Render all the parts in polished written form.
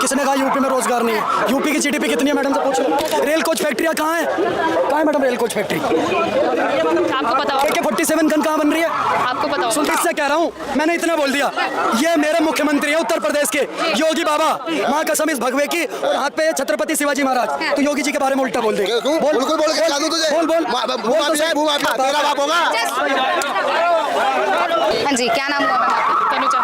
किसने कहा यूपी में रोजगार नहीं है? यूपी की जीडीपी कितनी है मैडम से पूछ लो। रेल कोच फैक्ट्रियाँ कहाँ है मैडम? रेल कोच फैक्ट्री आपको पता होगा। AK-47 गन कहाँ बन रही है? आपको पता सुन, होगा। किससे कह रहा हूँ, मैंने इतना बोल दिया। ये मेरे मुख्यमंत्री है उत्तर प्रदेश के, योगी बाबा। माँ कसम इस भगवे की, और हाथ पे छत्रपति शिवाजी महाराज। तो योगी जी के बारे में उल्टा बोल दे। बोल बिल्कुल बोल के खिला दूं तुझे। बोल तेरा बाप होगा। हाँ जी, क्या नाम हुआ मैम आपका? तनुजा।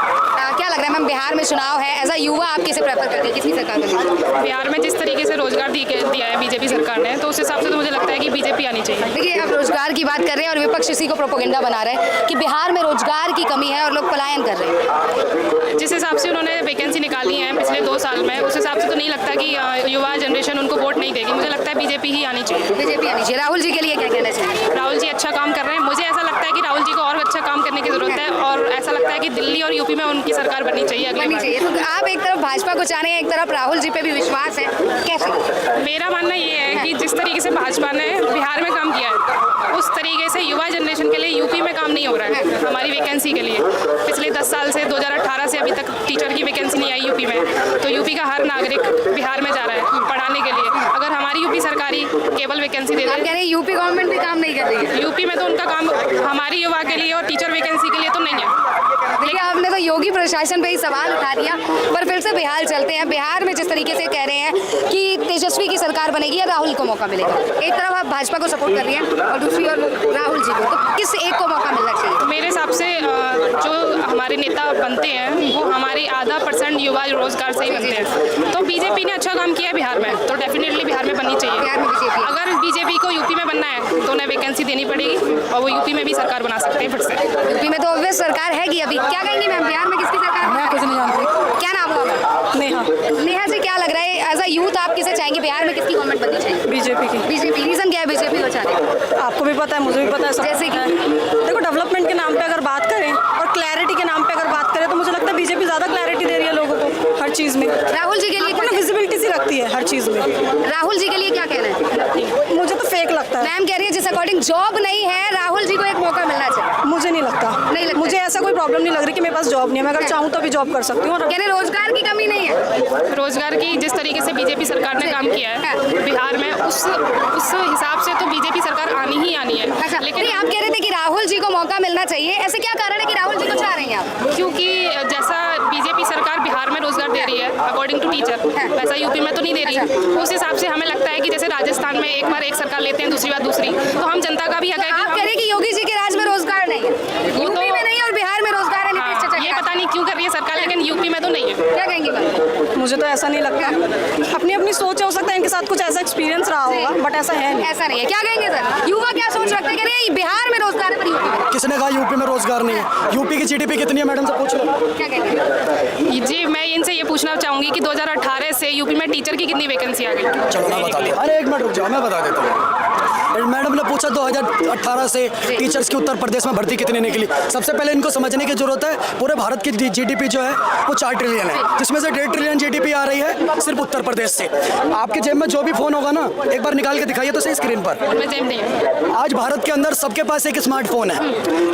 क्या लग रहा है मैम, बिहार में चुनाव है, एज अ युवा आप किसे प्रेफर करते हैं, किसकी सरकार बनेगी? बिहार में जिस तरीके से रोजगार दिया है बीजेपी सरकार ने, तो उस हिसाब से तो मुझे लगता है कि बीजेपी आनी चाहिए। देखिए, अब रोजगार की बात कर रहे हैं और विपक्ष इसी को प्रोपेगेंडा बना रहे हैं कि बिहार में रोजगार की कमी है और लोग पलायन कर रहे हैं। जिस हिसाब से उन्होंने वैकेंसी निकाली है पिछले 2 साल में, उस हिसाब से तो नहीं लगता कि युवा जनरेशन उनको वोट नहीं देगी। मुझे लगता है बीजेपी ही आनी चाहिए। बीजेपी आनी चाहिए। राहुल जी के लिए क्या कहना चाहिए? राहुल जी अच्छा काम कर रहे हैं। मुझे ऐसा लगता है कि राहुल जी को और अच्छा काम करने की जरूरत है, और ऐसा लगता है कि दिल्ली और यूपी में उनकी सरकार बननी चाहिए अगली बननी बार। चाहिए। तो आप एक तरफ भाजपा को चाह रहे हैं, एक तरफ राहुल जी पे भी विश्वास है, कैसे? मेरा मानना ये है कि जिस तरीके से भाजपा ने बिहार में काम किया है, उस तरीके से युवा जनरेशन के लिए यूपी में काम नहीं हो रहा है। हमारी वैकेंसी के लिए पिछले 10 साल से 2018 से अभी तक टीचर की वैकेंसी नहीं आई यूपी में। तो यूपी का हर नागरिक बिहार में जा रहा है पढ़ाने के लिए। अगर हमारी यूपी सरकारी केवल वैकेंसी दे आप दे, कह रहे हैं यूपी गवर्नमेंट भी काम नहीं कर रही है? यूपी में तो उनका काम हमारी युवा के लिए और टीचर वैकेंसी के लिए तो नहीं है। देखिए, आपने तो योगी प्रशासन पे ही सवाल उठा दिया, पर फिर से बिहार चलते हैं। बिहार में जिस तरीके से कह रहे हैं कि तेजस्वी की सरकार बनेगी या राहुल को मौका मिलेगा, एक तरफ आप भाजपा को सपोर्ट कर रही हैं और दूसरी ओर राहुल जी को, तो किस एक को मौका मिलना चाहिए? मेरे हिसाब से जो हमारे नेता बनते हैं वो हमारे आधा % युवा रोजगार से ही बनते हैं। तो बीजेपी ने अच्छा काम किया है बिहार में, तो डेफिनेटली बिहार में बननी चाहिए। बिहार में बीजेपी। अगर बीजेपी को यूपी में बनना है तो उन्हें वैकेंसी देनी पड़ेगी, और वो यूपी में भी सरकार बना सकते हैं फिर से। यूपी में तो ऑब्वियस सरकार है कि अभी क्या कहेंगी मैम, बिहार में किसकी सरकार? मैं कुछ नहीं जानती। क्या नाम हुआ? नेहा। नेहा जी, क्या लग रहा है, एज अ यूथ आप किसे चाहेंगे, बिहार में किसकी गवर्नमेंट बननी चाहिए? बीजेपी की। बीजेपी। रीजन क्या है बीजेपी को चाह रहे हैं? आपको भी पता है, मुझे भी पता है। जैसे कि? देखो, डेवलपमेंट के नाम पे अगर बात करें और क्लैरिटी के नाम पे अगर बात करें, तो मुझे लगता है बीजेपी ज्यादा क्लैरिटी दे रही है लोगों को हर चीज में। राहुल जी के लिए क्या? विजिबिलिटी सी लगती है हर चीज में। राहुल जी के लिए क्या कहना है? मुझे तो फेक लगता है। मैम कह रही है जिस अकॉर्डिंग जॉब नहीं है, राहुल जी को एक मौका मिलना चाहिए। मुझे नहीं लगता। नहीं लगता। मुझे ऐसा कोई प्रॉब्लम नहीं लग रही कि मेरे पास जॉब नहीं है। मैं अगर चाहूँ तो भी जॉब कर सकती हूँ। कह रहे रोजगार की कमी नहीं है। रोजगार की जिस तरीके से बीजेपी सरकार ने काम किया है बिहार में, उस हिसाब से तो बीजेपी सरकार आनी ही आनी है। अच्छा, लेकिन आप कह रहे थे कि राहुल जी को मौका मिलना चाहिए, ऐसे क्या कारण है कि राहुल जी को चाह रही हैं आप? क्योंकि जैसा बीजेपी सरकार बिहार में रोजगार दे रही है अकॉर्डिंग टू टीचर, वैसा यूपी में तो नहीं दे रही। उस हिसाब से हमें लगता है कि जैसे राजस्थान में एक बार एक सरकार लेते हैं, दूसरी बार दूसरी, तो हम जनता का भी हक है कि आप कह रहे हैं कि योगी जी के राज में रोजगार नहीं है, यूपी में नहीं और बिहार में रोजगार है। नीतीश चाचा ये पता नहीं क्यों कर रही है सरकार, लेकिन यूपी में तो नहीं है। क्या कहेंगी मैम? मुझे तो ऐसा नहीं लगता। अपनी अपनी सोच है, हो सकता है इनके साथ कुछ ऐसा एक्सपीरियंस रहा होगा, बट ऐसा है नहीं। ऐसा नहीं है। क्या कहेंगे सर, युवा क्या सोच रखते हैं? कह रहे हैं बिहार में रोजगार है पर यूपी में? किसने कहा यूपी में रोजगार नहीं है? यूपी की जीडीपी कितनी है मैडम से पूछ लो। क्या कहेंगे? जी, मैं इनसे ये पूछना चाहूंगी कि 2018 से यूपी में टीचर की कितनी वैकेंसी आ गई? चलो मैं बता दूँ। अरे एक मिनट रुक जाओ, मैं बता देता हूँ। मैडम ने पूछा 2018 से टीचर्स की उत्तर प्रदेश में भर्ती कितनी निकली। सबसे पहले इनको समझने की जरूरत है, पूरे भारत की जीडीपी जो है वो 4 ट्रिलियन है, जिसमें से 1.5 ट्रिलियन जीडीपी आ रही है सिर्फ उत्तर प्रदेश से। आपके जेब में जो भी फोन होगा ना, एक बार निकाल के दिखाइए तो सही स्क्रीन पर। मैं जेब नहीं है। आज भारत के अंदर सबके पास एक स्मार्टफोन है।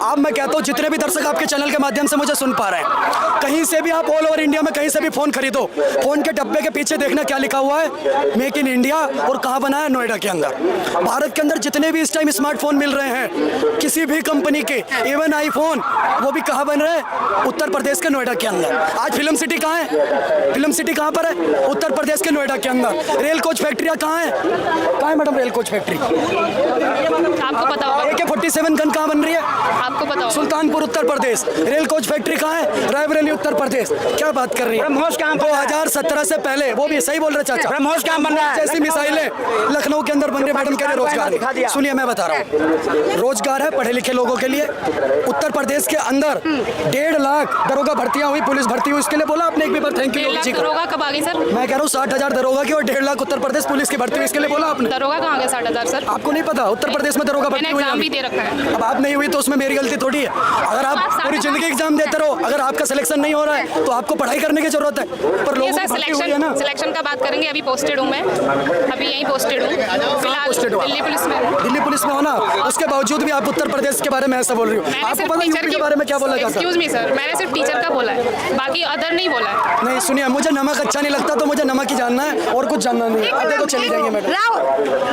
अब मैं कहता हूँ जितने भी दर्शक आपके चैनल के माध्यम से मुझे सुन पा रहे हैं, कहीं से भी आप ऑल ओवर इंडिया में कहीं से भी फोन खरीदो, फोन के डब्बे के पीछे देखना क्या लिखा हुआ है, मेक इन इंडिया, और कहाँ बना है, नोएडा के अंदर। भारत के अंदर जितने भी इस टाइम स्मार्टफोन मिल रहे हैं किसी भी कंपनी के, इवन आईफोन, वो भी कहाँ बन रहे हैं, उत्तर प्रदेश के नोएडा के अंदर। आज फिल्म सिटी कहाँ है? फिल्म सिटी कहाँ पर है? उत्तर प्रदेश के नोएडा के अंदर। रेल कोच फैक्ट्रियाँ कहाँ है मैडम? Rail coach factory. आपको पता होगा। AK-47 गन कहाँ बन रही है? आपको पता होगा। Sultanpur Uttar Pradesh. Rail coach factory कहाँ है? रायबरेली उत्तर प्रदेश। क्या बात कर रही है? 2017 से पहले, वो भी सही बोल रहे चाचा, ब्रह्मोस काम बन रहा है। जैसी मिसाइलें लखनऊ के अंदर बन रही। मैडम कह रहे रोजगार। सुनिए मैं बता रहा हूँ, रोजगार है पढ़े लिखे लोगों के लिए। उत्तर प्रदेश के अंदर 1.5 लाख दरोगा भर्तियां हुई, पुलिस भर्ती हुई, इसके लिए बोला आपने एक भी बार थैंक यू जी को। दरोगा कब आ गई सर? मैं कह रहा हूँ 60,000 दरोगा की और 1.5 लाख उत्तर प्रदेश पुलिस की भर्ती हुई, इसके लिए बोला आपने। दरोगा कहाँ गए 60,000 सर? आपको नहीं पता उत्तर प्रदेश में दरोगा भर्ती मैंने हुई? एग्जाम भी दे रखा है। अब आप नहीं हुई तो उसमें मेरी गलती थोड़ी है। अगर आप पूरी जिंदगी एग्जाम देते रहो, अगर आपका सिलेक्शन नहीं हो रहा है तो आपको पढ़ाई करने की जरूरत है। पर लोगों की भर्ती हुई है ना। सिलेक्शन का बात करेंगे, अभी पोस्टेड हूँ मैं, अभी यहीं पोस्टेड हूँ फिलहाल पोस्टेड हो? दिल्ली पुलिस में। दिल्ली पुलिस में हो ना, उसके बावजूद भी आप उत्तर प्रदेश के बारे में ऐसा बोल रही हो। आपको पता यूपी के बारे में क्या बोला जाता है? एक्सक्यूज मी सर, मैंने सिर्फ टीचर का बोला है, बाकी अदर नहीं बोला है। नहीं सुनिए, मुझे नमक अच्छा नहीं लगता तो मुझे जानना है और कुछ जानना नहीं है। अब देखो चली जाएंगे मैडम।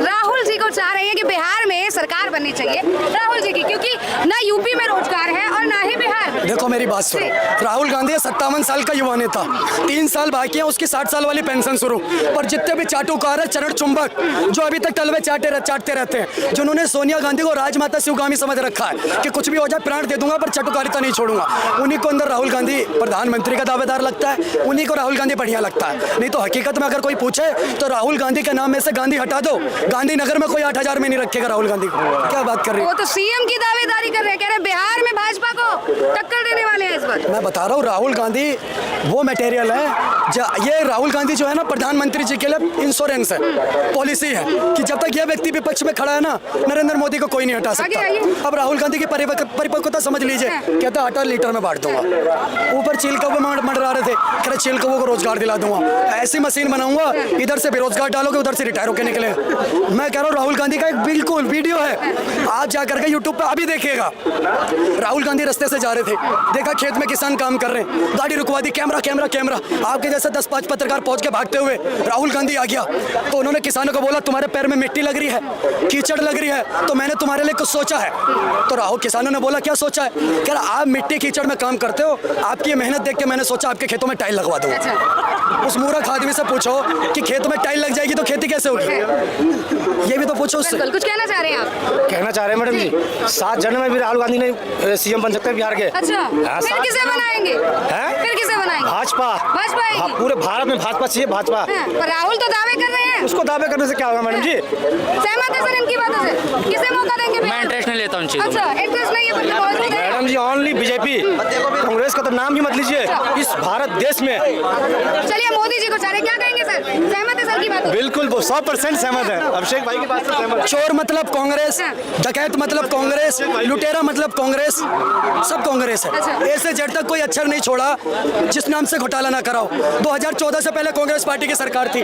राहुल जी को चाह रही है कि बिहार में सरकार बननी चाहिए राहुल जी की, क्योंकि ना यूपी में रोजगार है और ना ही बिहार में। देखो मेरी बात सुनो, राहुल गांधी 57 साल का युवा नेता, 3 साल बाकी है उसकी 60 साल वाली पेंशन शुरू। पर जितने भी चाटुकार है, चरण चुंबक, जो अभी तक तलवे चाटते रहते हैं, जिन्होंने सोनिया गांधी को राजमाता शिवगामी समझ रखा है कि कुछ भी हो जाए प्राण दे दूंगा पर चाटुकारिता नहीं छोड़ूंगा, उन्हीं को अंदर राहुल गांधी प्रधानमंत्री का दावेदार लगता है, उन्हीं को राहुल गांधी बढ़िया लगता है। नहीं तो हकीकत में अगर कोई पूछे तो राहुल गांधी के नाम में से गांधी हटा दो, गांधीनगर में कोई 8000 में नहीं रखेगा राहुल गांधी को। क्या बात कर रही है? वो तो सीएम की दावेदारी कर रहे हैं, कह रहे हैं बिहार में भाजपा को टक्कर देने वाले हैं इस बार। मैं बता रहा हूँ राहुल गांधी वो मटेरियल है, ये राहुल गांधी जो है ना प्रधानमंत्री जी के लिए इंश्योरेंस है, पॉलिसी है कि जब तक ये व्यक्ति विपक्ष में खड़ा है ना, नरेंद्र मोदी को कोई नहीं हटा सकता। अब राहुल गांधी की परिपक्वता समझ लीजिए, कहता आटा लीटर में बांट दूंगा, ऊपर चील कौवे मंडरा रहे थे, कह रहे चील कौवे को रोजगार दिला दूंगा, ऐसी मशीन बनाऊंगा इधर से बेरोजगार डालोगे उधर से रिटायर होके निकले। मैं कह रहा हूँ राहुल गांधी का एक बिल्कुल वीडियो है, आज जा करके यूट्यूब पे अभी देखिएगा। राहुल गांधी रास्ते से जा रहे थे, देखा खेत में किसान काम कर रहे हैं, गाड़ी रुकवा दी, कैमरा कैमरा कैमरा, आपके जैसे 10-5 पत्रकार पहुंच के भागते हुए राहुल गांधी आ गया। तो उन्होंने किसानों को बोला तुम्हारे पैर में मिट्टी लग रही है, कीचड़ लग रही है, तो मैंने तुम्हारे लिए कुछ सोचा है। तो राहुल किसानों ने बोला क्या सोचा है? कह रहा आप मिट्टी कीचड़ में काम करते हो, आपकी मेहनत देख के मैंने सोचा आपके खेतों में टाइल लगवा दूंगा। उस मूर्ख आदमी से पूछो कि खेत में टाइल लग जाएगी तो खेती कैसे होगी, ये भी तो पूछो उससे। कुछ कहना चाह रहे हैं आप? कहना चाह रहे हैं मैडम जी 7 जन में भी राहुल गांधी ने सीएम बन सकते हैं बिहार के। अच्छा, फिर किसे बनाएंगे? फिर किसे बनाएंगे? भाजपा आएगी? पूरे भारत में भाजपा चाहिए, भाजपा। पर राहुल तो दावे कर रहे हैं। उसको दावे करने से क्या होगा मैडम जी? सहमत है सर इनकी बातों से? किसे मौका देंगे? मैं इंटरेस्ट नहीं लेता उन चीजों में। अच्छा, इंटरेस्ट नहीं है मैडम जी ओनली बीजेपी, कांग्रेस का तो नाम ही मत लीजिए इस भारत देश में। चलिए मोदी जी को चाहे क्या कहेंगे सर? सहमत है सर की बात? बिल्कुल वो 100% सहमत है, अभिषेक भाई की बात से सहमत। चोर मतलब कांग्रेस, डकैत मतलब कांग्रेस, लुटेरा मतलब कांग्रेस, सब कांग्रेस है। ऐसे जेड तक कोई अक्षर नहीं छोड़ा जिस नाम से घोटाला ना कराओ। 2014 से पहले कांग्रेस पार्टी की सरकार थी,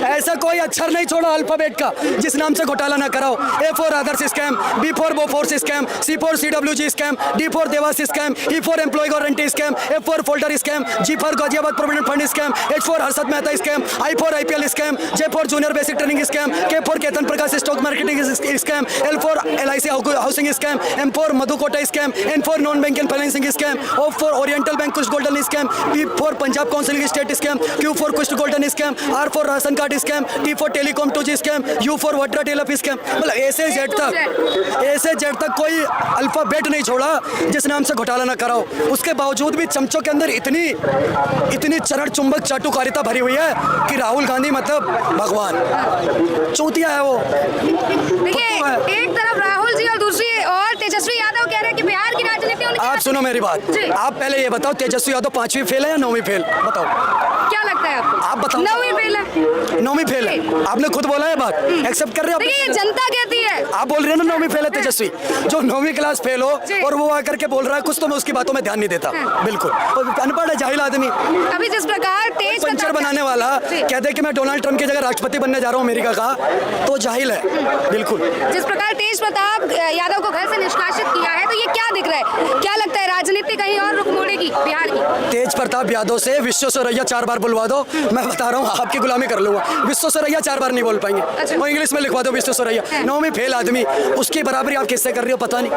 ऐसा कोई अक्षर नहीं छोड़ा अल्फाबेट का जिस नाम से घोटाला ना कराओ। A for Adarsh scam, B for Bofors scam, C for CWG scam, D for Devas scam, E for employ guarantee scam, F for folder scam, G for Ghaziabad provident fund scam, H for Harshad Mehta scam, I for IPL scam, J for junior basic training scam, K for Ketan Prakash stock marketing scam, L for LIC housing scam, M for Madhukoda scam, N for non banking financing scam, O for oriental bank कुछ golden scam, P for Punjab counselling state scam, Q for कुछ golden scam, R for ration card scam, T for telecom 2G scam, U for water टेलअप scam. मतलब ऐसे Z तक कोई alphabet नहीं छोड़ा जिस नाम से घोटाला ना कराओ। उसके बावजूद भी चमचों के अंदर इतनी चरण चुंबक चाटुकारिता भरी हुई है कि राहुल गांधी मतलब भगवान, चूतिया है वो। देखिए एक तरफ राहुल जी और दूसरी और तेजस्वी यादव कह रहे हैं कि बिहार की राजनीति आप सुनो मेरी बात, आप पहले ये बताओ तेजस्वी यादव 5वीं फेल है या 9वीं फेल? बताओ क्या लगता है आपको? आप बताओ। 9वीं फेल है। 9वीं फेल है, आपने खुद बोला है बात, एक्सेप्ट कर रहे हो? देखिए ये जनता कहती है। आप बोल रहे हैं ना 9वीं फेल है तेजस्वी, जो 9वीं क्लास फेल हो और वो आकर के बोल रहा है कुछ, तो मैं उसकी बातों में ध्यान नहीं देता बिल्कुल। अनपढ़ है, जाहिल आदमी। अभी जिस प्रकार तेज पंचर बनाने वाला कहते हैं कि मैं डोनाल्ड ट्रंप की जगह राष्ट्रपति बनने जा रहा हूँ अमेरिका का, तो जाहिल है बिल्कुल। जिस प्रकार तेज प्रताप यादव को घर से निष्कासित किया है, तो ये क्या दिख रहा है? क्या लगता है राजनीति कहीं और रुख मोड़ेगी बिहार की? तेज प्रताप यादव से विश्वेश्वरैया 4 बार बुलवा दो, मैं बता रहा हूँ आपकी गुलामी कर लूंगा। विश्वेश्वरैया 4 बार नहीं बोल पाएंगे। अच्छा। वो इंग्लिश में लिखवा दो विश्वेश्वरैया। 9वीं फेल आदमी, उसकी बराबरी आप किससे कर रही हो पता नहीं।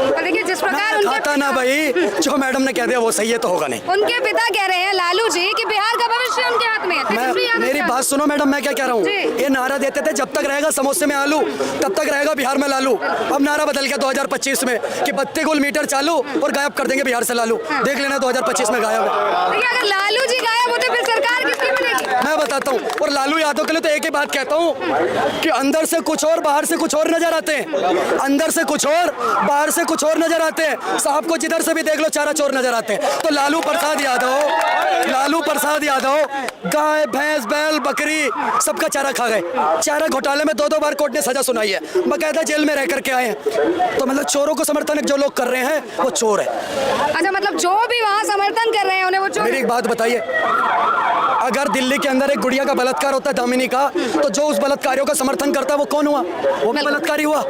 और देखिए जिस प्रकार उनके खाता ना भाई, जो मैडम ने कह दिया वो सही है तो होगा नहीं। उनके पिता कह रहे हैं लालू जी कि बिहार का भविष्य उनके हाथ में है। मेरी बात सुनो मैडम, मैं क्या कह रहा हूँ, ये नारा देते थे जब तक रहेगा समोसे में आलू तब तक रहेगा बिहार में लालू। अब नारा बदल गया 2025 में कि 32 गोल मीटर चालू और गायब कर देंगे बिहार से लालू। देख लेना 2025 में गायब है। देखिए अगर लालू जी गायब होते फिर सरकार किसकी बनेगी? मैं बताता हूँ, और लालू यादव के लिए तो एक ही बात कहता हूँ कि अंदर से कुछ और बाहर से कुछ और नजर आते हैं, अंदर से कुछ और बाहर से कुछ और नजर आते हैं। साहब को जिधर से भी देख लो चारा चोर नजर आते हैं। तो लालू प्रसाद यादव गाय भैंस बैल बकरी सबका चारा खा गए। चारा घोटाले में 2-2 बार कोर्ट ने सजा सुनाई है, बकायदा जेल में रह करके आए हैं। तो मतलब चोरों को समर्थन जो लोग कर रहे हैं वो चोर है। अच्छा, मतलब जो भी वहाँ समर्थन कर रहे हैं उन्हें वो चोर। मेरी एक बात बताइए, अगर दिल्ली के अंदर एक गुड़िया का बलात्कार होता है दामिनी का, तो जो उस बलात्कारियों का समर्थन करता है वो कौन हुआ? वो भी बलात्कारी हुआ।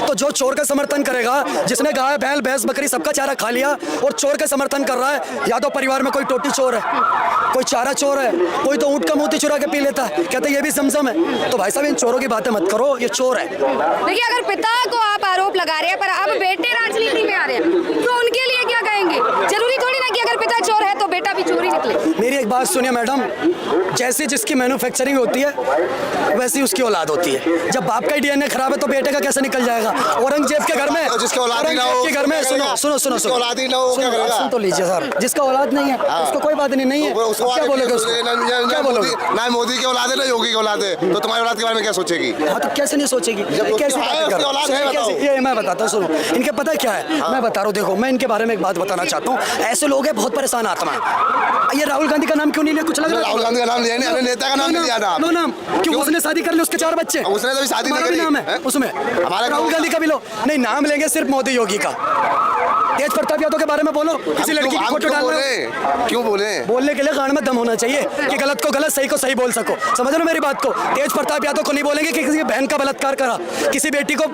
तो जो चोर का समर्थन करेगा, जिसने गाय बैल भैंस बकरी सबका चारा खा लिया और चोर का समर्थन कर रहा है, यादव परिवार में कोई टोटी चोर है, कोई चारा चोर है, कोई तो ऊँट का मुंह मोती चुरा के पी लेता है, कहते हैं ये भी जमजम है। तो भाई साहब इन चोरों की बातें मत करो, ये चोर है। देखिए, अगर पिता को आप आरोप लगा रहे हैं पर अब बेटे राजनीति में आ रहे हैं तो उनके लिए क्या कहेंगे? जरूरी थोड़ी ना कि अगर पिता चोर है तो बेटा भी चोर ही निकले। मेरी एक बात सुनिए मैडम, जैसी जिसकी मैन्युफैक्चरिंग होती है वैसी उसकी औलाद होती है। जब बाप का डीएनए खराब है तो बेटे का कैसे निकल जाएगा? औरंगजेब के घर में, जिसके औलाद ही ना हो, के घर में, सुनो सुनो सुनो जिसके औलाद ही ना हो, क्या करेगा? सुन तो लीजिए सर, जिसका औलाद नहीं है उसको कोई बात नहीं है, क्या बोलोगे उसको? क्या बोलोगे? ना मोदी की औलाद है ना योगी की औलाद है, तो तुम्हारी औलाद के बारे में क्या सोचेगी? हाँ तो कैसे नहीं सोचेगी? कैसे बातें कर रहे हो? ये मैं बताता हूँ, सुनो, इनके पता क्या है, मैं बता रहा हूँ। देखो, मैं इनके बारे में एक बात बताना चाहता हूँ। ऐसे लोग हैं बहुत परेशान आत्मा है। ये राहुल गांधी का नाम क्यों नहीं लिया? कुछ लग रहा है राहुल गांधी का नाम लिया नहीं, नेता का नाम नहीं लिया ना। नो नाम क्यों? उसने शादी कर ली, उसके 4 बच्चे, उसने तो शादी नहीं करी। नाम है उसमें, हमारा राहुल गांधी का भी लो। नहीं, नाम लेंगे सिर्फ मोदी योगी का। तेज प्रताप यादव के बारे में बोलो, किसी लड़की की फोटो डाल रहे हो, क्यों बोले? बोलने के लिए कान में दम होना चाहिए कि गलत को गलत, सही को सही बोल सको। समझ लो मेरी बात को। तेज प्रताप यादव को नहीं बोलेंगे कि किसी की बहन का बलात्कार करा, किसी बेटी को,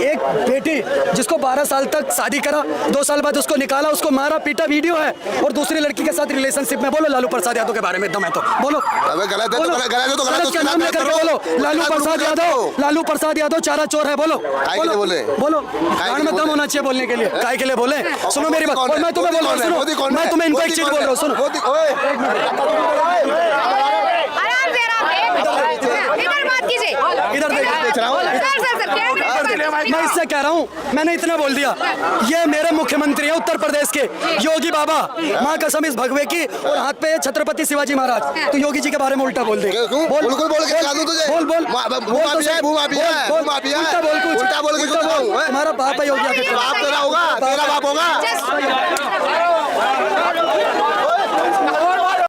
एक बेटी जिसको 12 साल तक शादी करा, 2 साल बाद उसको निकाला, उसको मारा पीटा, वीडियो है, और दूसरी लड़की के साथ रिलेशनशिप में। बोलो लालू प्रसाद यादव के बारे में दम है तो बोलो। अबे गलत है तो गलत क्या नाम लेकर बोलो? लालू प्रसाद यादव, लालू प्रसाद यादव चारा चोर है। बोलो बोलो, कान में दम होना चाहिए बोलने के लिए। काय के लिए बोले? सुनो मेरी बात, मैं तुम्हें बोल रहा हूँ, सुनो, मैं तुम्हें इनको एक चीज बोल रहा हूँ, सुनो। आराम से, इधर बात कीजिए, इधर देख रहा हूँ, मैं इससे कह रहा हूँ, मैंने इतना बोल दिया, ये मेरे मुख्यमंत्री हैं उत्तर प्रदेश के, योगी बाबा, माँ कसम इस भगवे की, और हाथ पे छत्रपति शिवाजी महाराज। तो योगी जी के बारे में उल्टा बोल दे। बोल के दिखा दूं तुझे। बोल बोल, उल्टा बोल के तुम्हारा बाप है योगी। बाप तेरा होगा, तेरा बाप होगा।